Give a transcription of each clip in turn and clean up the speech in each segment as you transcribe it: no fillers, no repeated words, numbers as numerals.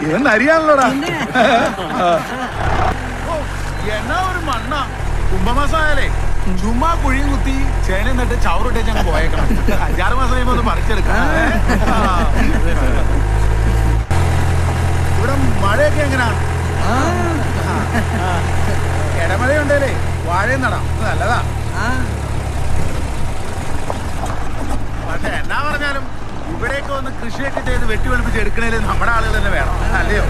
ഇവൻ അറിയാണല്ലോടാ. എന്നാ ഒരു മണ്ണ കുംഭമാസായാലേ ചുമ്മാ കുഴിയും കുത്തി ചേന നട്ട് ചവറിട്ടേച്ച് അങ്ങ് പോയേക്കണം. 5-6 മാസം കഴിയുമ്പോ ഒന്ന് പറിച്ചെടുക്കാം. ഇവിടെ മഴയൊക്കെ എങ്ങനാ? ഇടമഴയുണ്ടല്ലേ, വാഴയും നടാം, നല്ലതാ. പക്ഷെ എന്നാ പറഞ്ഞാലും ഇവിടെയൊക്കെ ഒന്ന് കൃഷിയൊക്കെ ചെയ്ത് വെട്ടിവെളുപ്പിച്ച് എടുക്കണേല് നമ്മുടെ ആളുകൾ തന്നെ വേണം, അല്ലയോ?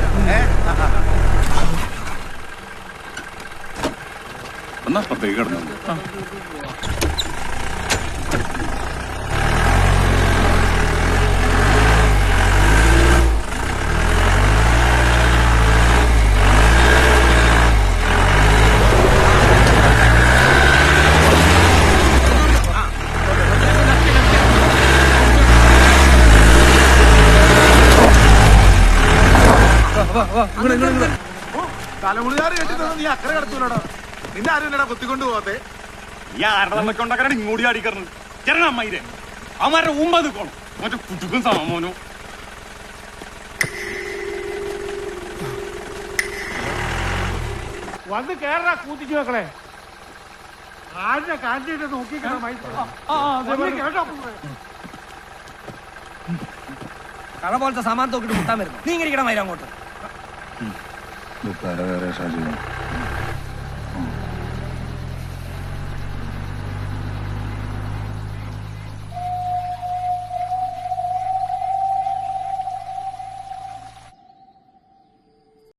എന്നാ പുറത്തേക്ക് കിടന്നു. തലമുടിയാറ് കേട്ടിട്ടൊന്നും നീ അക്കരെ കിടത്തൂലടാ. നിന്റെ ആരും ഇല്ലടാ കൊത്തിക്കൊണ്ട് പോവാത്തെ. ഈ ആരുടെ നമ്മക്ക് ഉണ്ടാക്കാനാണ് ഇങ്ങോട്ട് ചാടിക്കറണ്. ചേരണ അമ്മയിരെ അവന്മാരുടെ മുമ്പ് നിൽക്കണം. മറ്റേ കുട്ടുക്കും സാമോനോ വന്ന് കേറാ കൂത്തിക്ക് മക്കളെ. ആടിനെ കാഞ്ചിട്ട് നോക്കിക്കോ. കട പോലത്തെ സാമാൻ തോക്കിട്ട് മുട്ടാൻ വരുന്നു. നീ ഇങ്ങനെ മൈര അങ്ങോട്ട്.